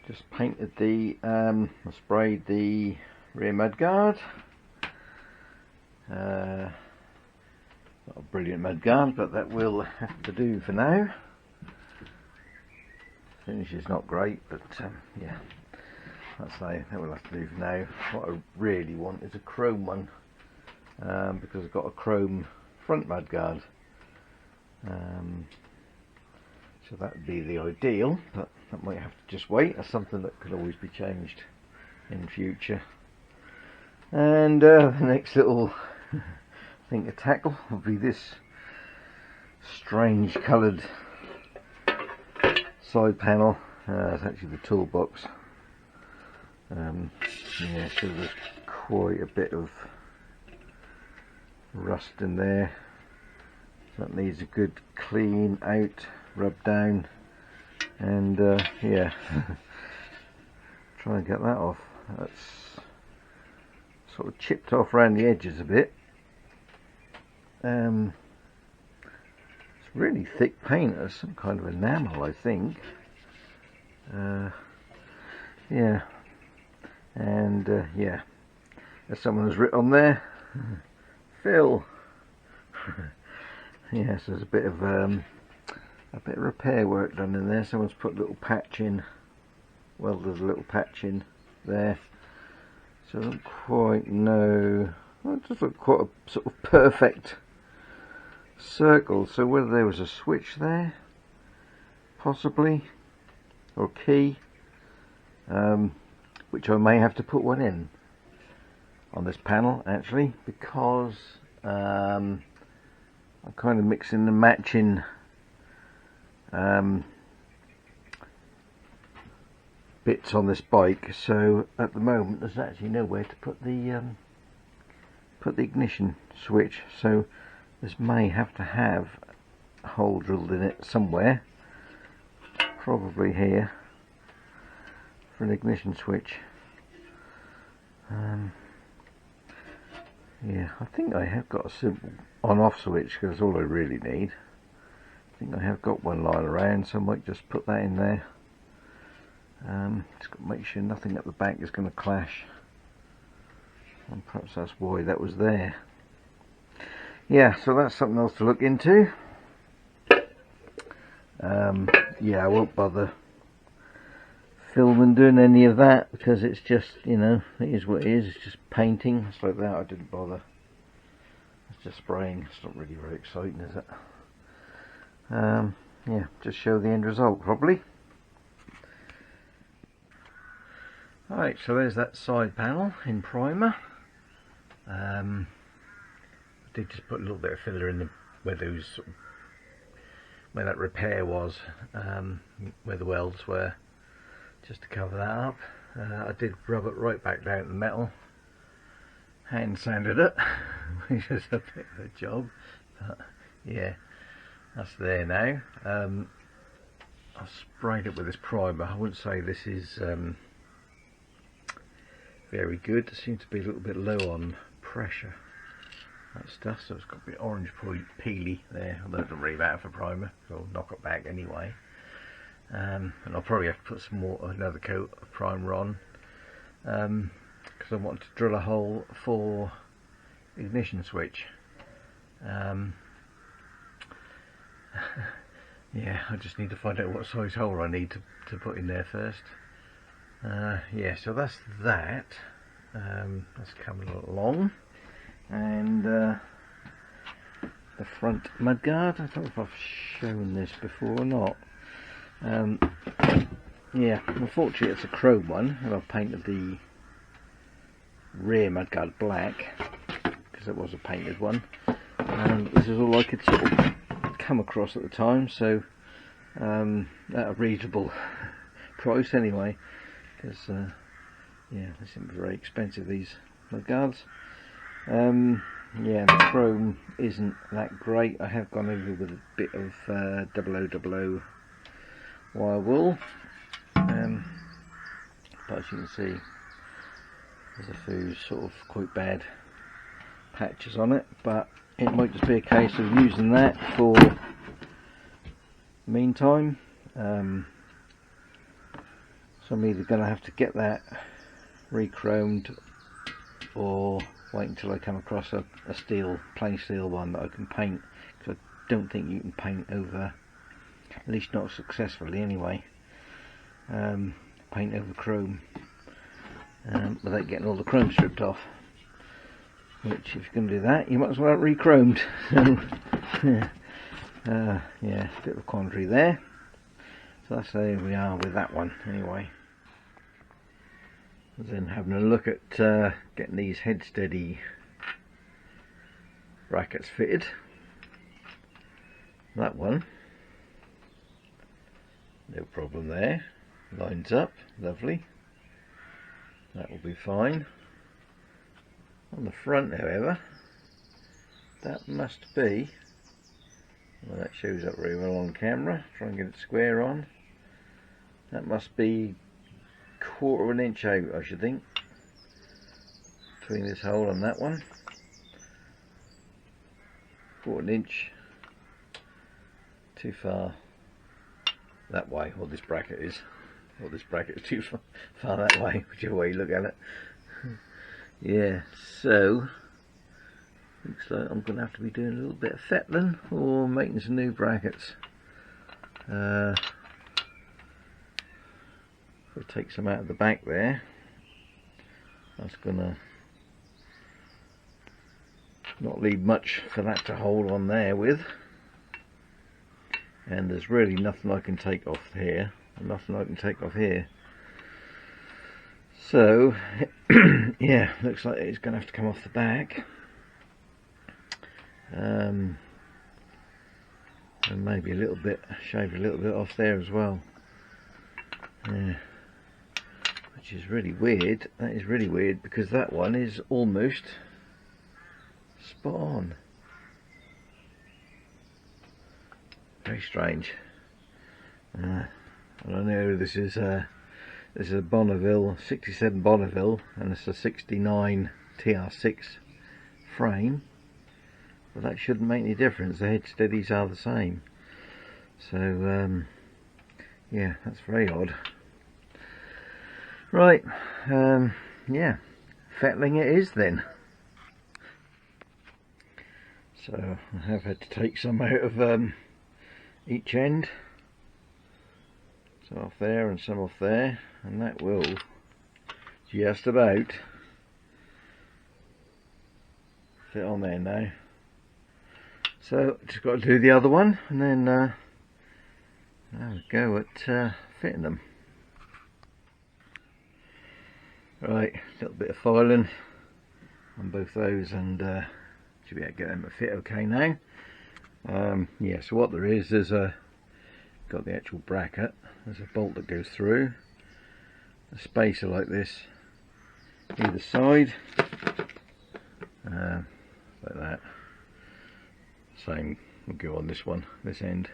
Just painted the, I sprayed the rear mudguard. Not a brilliant mudguard, but that will have to do for now. Finish is not great, but yeah, I'd say that will have to do for now. What I really want is a chrome one, because I've got a chrome front mudguard. So that would be the ideal, but that might have to just wait. That's something that could always be changed in future. And the next little thing to tackle will be this strange coloured side panel. It's actually the toolbox. Yeah, so there's quite a bit of rust in there. That needs a good clean out, rub down, and yeah, try and get that off. That's sort of chipped off around the edges a bit. It's really thick paint. It's some kind of enamel, I think. Yeah, and yeah, as someone has written on there, Phil. Yes, there's a bit of repair work done in there. Someone's put a little patch in. Well, there's a little patch in there. So I don't quite know. Well, it just looks quite a sort of perfect circle. So whether there was a switch there, possibly, or key, which I may have to put one in on this panel actually, because I'm kind of mixing and matching bits on this bike, so at the moment there's actually nowhere to put the ignition switch, so this may have to have a hole drilled in it somewhere, probably here, for an ignition switch. Yeah, I think I have got a simple on-off switch, because that's all I really need. I think I have got one lying around, so I might just put that in there. Just got to make sure nothing at the back is going to clash, and perhaps that's why that was there. Yeah, so that's something else to look into. Yeah, I won't bother filming doing any of that, because it's just, you know, it is what it is. It's just painting. It's like that. I didn't bother. It's just spraying. It's not really very exciting, is it? Yeah, just show the end result probably. Alright, so there's that side panel in primer. I did just put a little bit of filler in where those, where that repair was, where the welds were, just to cover that up. I did rub it right back down to the metal, hand sanded it, which is a bit of a job, but yeah, that's there now. I sprayed it with this primer. I wouldn't say this is very good. It seems to be a little bit low on pressure, that stuff, so it's got a bit orange peely there, although it doesn't really matter for primer, so I'll knock it back anyway. And I'll probably have to put some more, another coat of primer on, because I want to drill a hole for ignition switch. Yeah, I just need to find out what size hole I need to put in there first. Yeah, so that's that. That's coming along, and the front mudguard. I don't know if I've shown this before or not. Yeah, unfortunately it's a chrome one, and I've painted the rear mudguard black because it was a painted one, and this is all I could sort of come across at the time, so at a reasonable price anyway, because yeah, they seem very expensive, these mudguards. Yeah, the chrome isn't that great. I have gone over with a bit of 0000 wire wool, but as you can see there's a few sort of quite bad patches on it, but it might just be a case of using that for meantime. So I'm either going to have to get that re-chromed or wait until I come across a plain steel one that I can paint, because I don't think you can paint over, at least not successfully anyway, paint over chrome without getting all the chrome stripped off. Which, if you're going to do that, you might as well have re-chromed. So, yeah, a bit of a quandary there. So that's where we are with that one anyway. Then having a look at getting these head steady brackets fitted. That one, no problem there, lines up, lovely, that will be fine. On the front, however, that must be, well, that shows up very well on camera, try and get it square on, that must be 1/4 of an inch out, I should think, between this hole and that one. 1/4 inch too far that way, or this bracket is, too far that way, whichever way you look at it. Yeah, so looks like I'm going to have to be doing a little bit of fettling or making some new brackets. We'll take some out of the back there. That's going to not leave much for that to hold on there with. And there's really nothing I can take off here, and nothing I can take off here. So, yeah, looks like it's going to have to come off the back. And maybe a little bit, shave a little bit off there as well. Yeah. Which is really weird. That is really weird, because that one is almost spot on. Very strange. I know this is a Bonneville, 67 Bonneville, and it's a 69 TR6 frame, but that shouldn't make any difference. The head steadies are the same. So yeah, that's very odd. Right, yeah, fettling it is then. So I have had to take some out of each end, some off there and some off there, and that will just about fit on there now. So just got to do the other one, and then have a go at fitting them. Right, a little bit of filing on both those, and should be able to get them to fit okay now. Yeah, so what there is, there's got the actual bracket, there's a bolt that goes through, a spacer like this either side, like that. Same will go on this one, this end.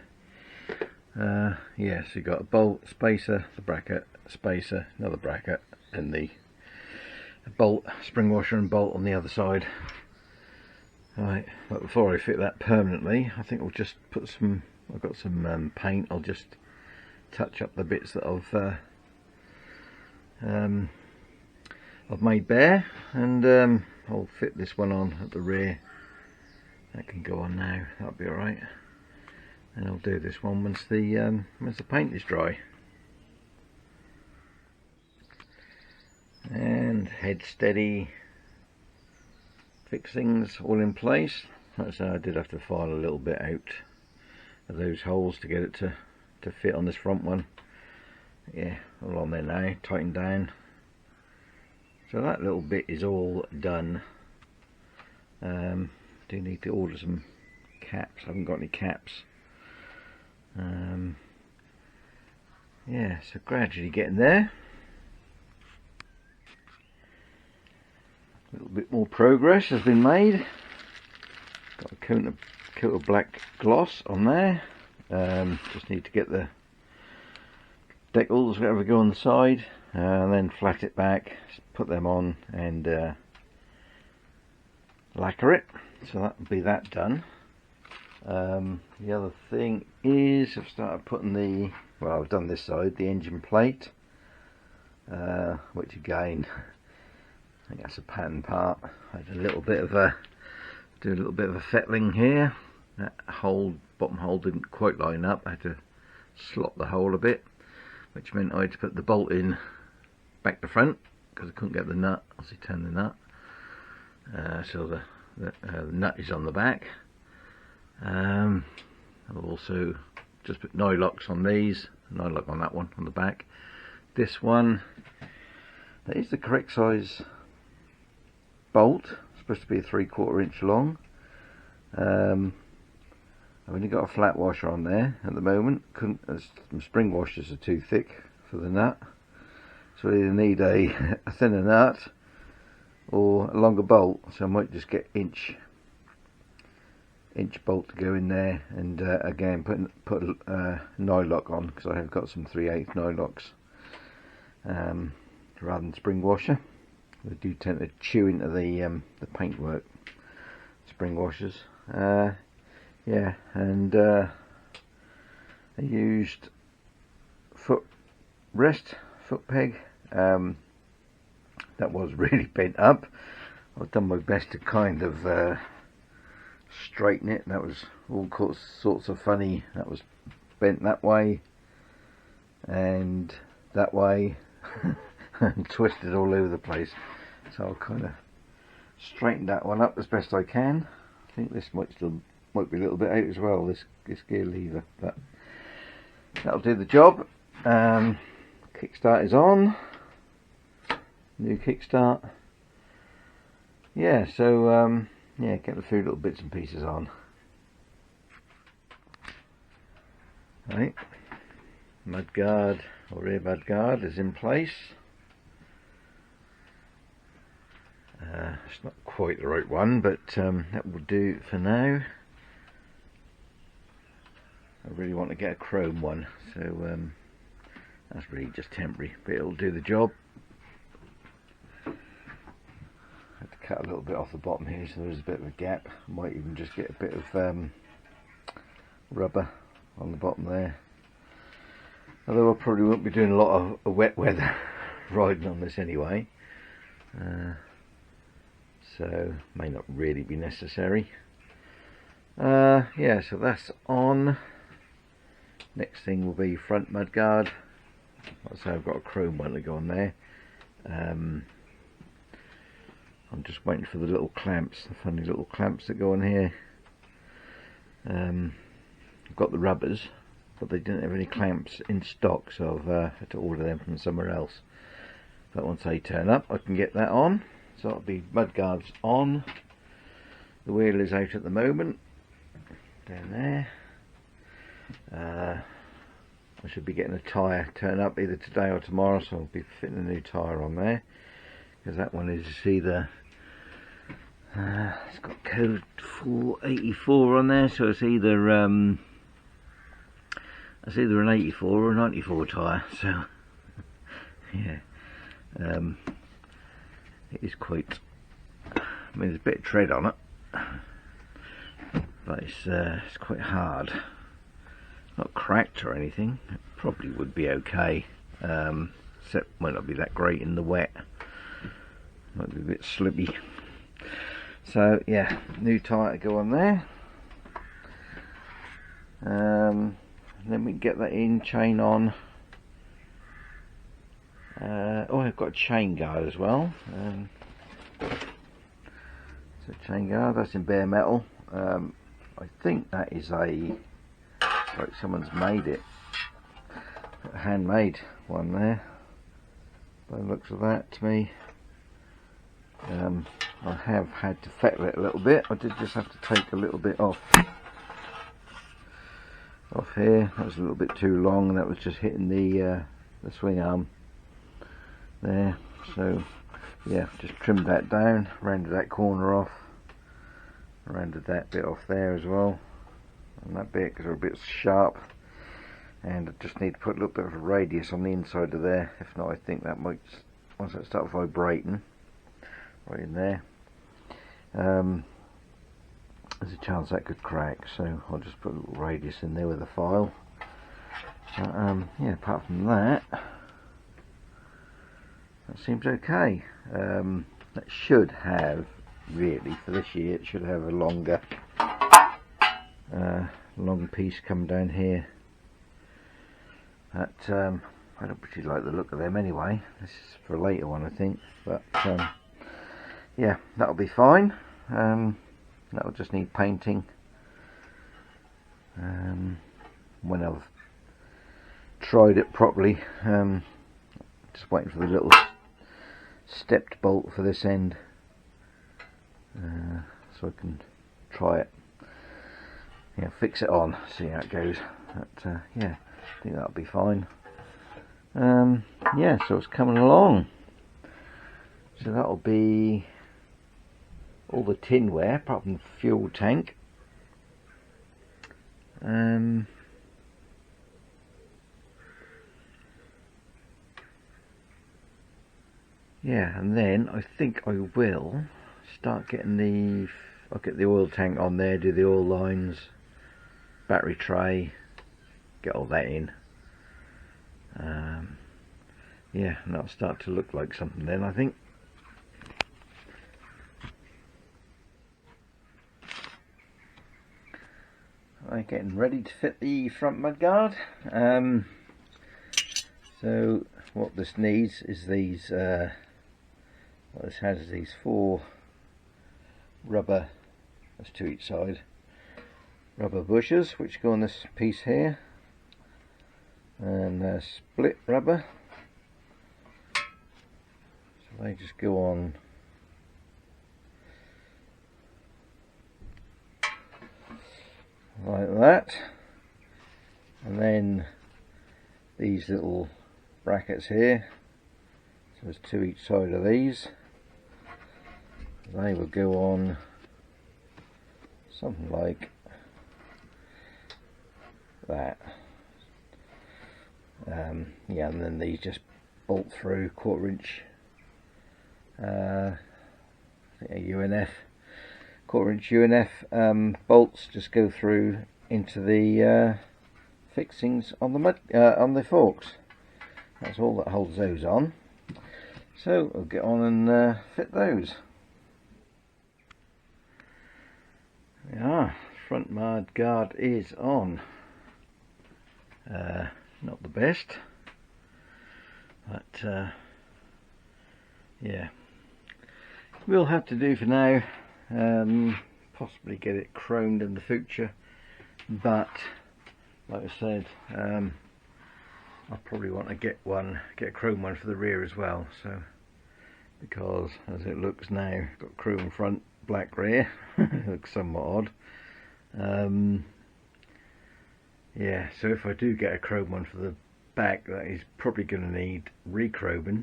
Yeah, so you've got a bolt, spacer, the bracket, spacer, another bracket, and the bolt, spring washer and bolt on the other side. Right, but before I fit that permanently, I think we'll just put some, I've got some paint, I'll just touch up the bits that I've made bare, and I'll fit this one on at the rear. That can go on now, that'll be alright. And I'll do this one once the paint is dry. And head steady fixings all in place. Like I say, I did have to file a little bit out of those holes to get it to fit on this front one. Yeah, all on there now, tightened down. So that little bit is all done. Do need to order some caps, I haven't got any caps. Yeah, so gradually getting there. A little bit more progress has been made. Got a coat of black gloss on there. Just need to get the decals, whatever, go on the side, and then flat it back, put them on, and lacquer it. So that will be that done. The other thing is I've started putting the, well, I've done this side, the engine plate. which again, I think that's a pattern part. I had a little bit of a fettling here. That hole, bottom hole, didn't quite line up. I had to slot the hole a bit, which meant I had to put the bolt in back to front because I couldn't get the nut. Obviously, turn the nut. So the nut is on the back. I've also just put nylocks on these, nylock on that one on the back. This one, that is the correct size bolt. It's supposed to be a 3/4 inch long. I've only got a flat washer on there at the moment. Some spring washers are too thick for the nut, so I either need a thinner nut or a longer bolt. So I might just get inch bolt to go in there, and again put a nylock on, because I have got some 3/8 nylocks rather than spring washer. They do tend to chew into the paintwork, spring washers. Yeah, and I used foot peg. That was really bent up. I've done my best to kind of straighten it. That was all sorts of funny. That was bent that way and that way and twisted all over the place. So I'll kind of straighten that one up as best I can. I think this might be a little bit out as well, this gear lever, but that'll do the job. Kickstart is on. New kickstart. Yeah, so yeah, get the few little bits and pieces on. Right, mudguard or rear mudguard is in place. It's not quite the right one, but that will do for now. I really want to get a chrome one, so that's really just temporary, but it'll do the job. I had to cut a little bit off the bottom here, so there's a bit of a gap. I might even just get a bit of rubber on the bottom there. Although I probably won't be doing a lot of wet weather riding on this anyway, so may not really be necessary. Yeah, so that's on. Next thing will be front mudguard. Like I say, I've got a chrome one to go on there. I'm just waiting for the little clamps, the funny little clamps that go on here. I've got the rubbers, but they didn't have any clamps in stock, so I've had to order them from somewhere else. But once they turn up, I can get that on. So it'll be mudguards on. The wheel is out at the moment, down there. I should be getting a tyre turn up either today or tomorrow, so I'll be fitting a new tyre on there, because that one is either it's got code 484 on there, so it's either an 84 or a 94 tyre. So yeah, it is quite, I mean, there's a bit of tread on it, but it's quite hard. Not cracked or anything. It probably would be okay, except might not be that great in the wet. Might be a bit slippy. So yeah, new tyre to go on there. And then we can get that in, chain on. Oh, I've got a chain guard as well. So chain guard, that's in bare metal. I think that is like someone's made it, a handmade one there by the looks of that to me. I have had to fettle it a little bit. I did just have to take a little bit off here. That was a little bit too long, and that was just hitting the swing arm there. So yeah, just trimmed that down, rounded that corner off, rounded that bit off there as well, and that bit, because they're a bit sharp, and I just need to put a little bit of a radius on the inside of there. If not, I think that might, once that starts vibrating right in there, there's a chance that could crack, so I'll just put a little radius in there with a file. But, yeah, apart from that, that seems okay. That should have, really, for this year, it should have a longer long piece come down here. That I don't particularly like the look of them anyway. This is for a later one, I think, but yeah, that'll be fine. That'll just need painting when I've tried it properly. Just waiting for the little stepped bolt for this end, so I can try it. Yeah, fix it on, see how it goes. But yeah, I think that'll be fine. Yeah, so it's coming along. So that'll be all the tinware apart from the fuel tank. Yeah, and then I think I will start getting I'll get the oil tank on there, do the oil lines, battery tray, get all that in. Yeah, and that'll start to look like something then, I think. I'm getting ready to fit the front mudguard. So what this needs is these, what this has is these 4 rubber, that's 2 each side, rubber bushes which go on this piece here, and split rubber, so they just go on like that, and then these little brackets here, so there's 2 each side of these, they will go on something like that. Yeah, and then these just bolt through 1/4 inch I think a UNF, 1/4 inch UNF bolts just go through into the fixings on the forks. That's all that holds those on. So we'll get on and fit those. Yeah, front mudguard is on. Not the best, but yeah, we'll have to do for now. Possibly get it chromed in the future, but like I said, I probably want to get a chrome one for the rear as well. So, because as it looks now, got chrome front, black rear, it looks somewhat odd. Yeah, so if I do get a chrome one for the back, that is probably going to need re-chroming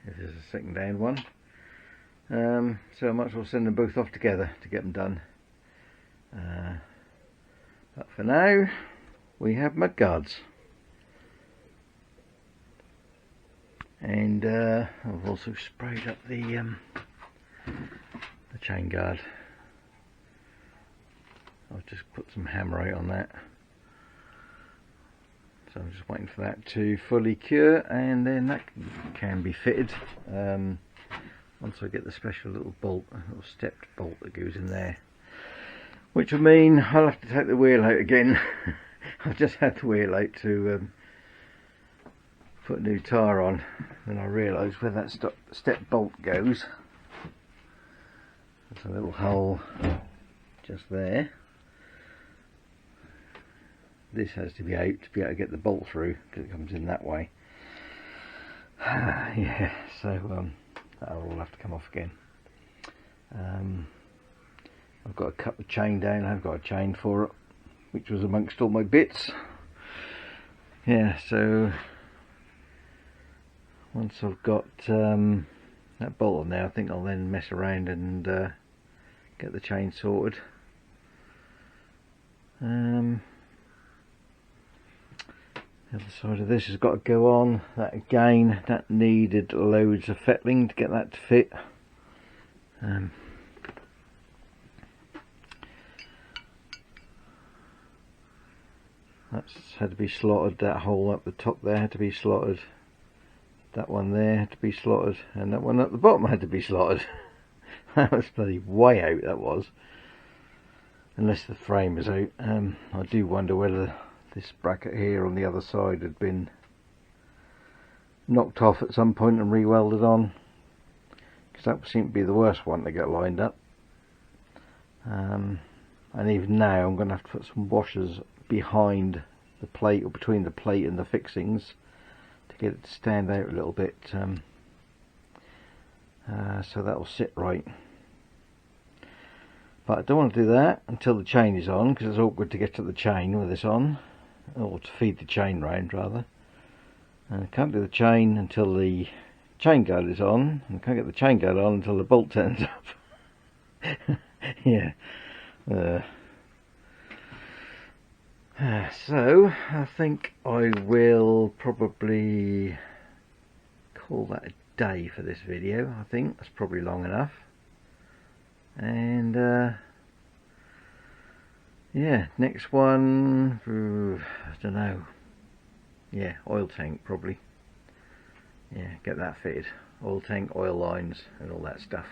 if there's a second hand one. So I might as well send them both off together to get them done. But for now, we have mudguards. And I've also sprayed up the chain guard. I've just put some hammerite on that. So I'm just waiting for that to fully cure, and then that can be fitted. Once I get the special little bolt, a little stepped bolt that goes in there. Which will mean I'll have to take the wheel out again. I've just had the wheel out to put a new tyre on, and I realised where that step bolt goes. There's a little hole just there. This has to be out to be able to get the bolt through, because it comes in that way. Yeah, so that'll all have to come off again. I've got to cut the chain down. I've got a chain for it, which was amongst all my bits. Yeah, so once I've got that bolt on there, I think I'll then mess around and get the chain sorted. The other side of this has got to go on. That again, that needed loads of fettling to get that to fit. That's had to be slotted. That hole up the top there had to be slotted. That one there had to be slotted, and that one at the bottom had to be slotted. That was bloody way out, that was. Unless the frame is out. I do wonder whether this bracket here on the other side had been knocked off at some point and re-welded on, because that seemed to be the worst one to get lined up. And even now I'm going to have to put some washers behind the plate, or between the plate and the fixings, to get it to stand out a little bit, so that will sit right. But I don't want to do that until the chain is on, because it's awkward to get to the chain with this on, or to feed the chain round rather. And I can't do the chain until the chain guard is on, and I can't get the chain guard on until the bolt turns up. Yeah. So I think I will probably call that a day for this video. I think that's probably long enough. And yeah, next one, I don't know. Yeah, oil tank probably. Yeah, get that fitted. Oil tank, oil lines and all that stuff.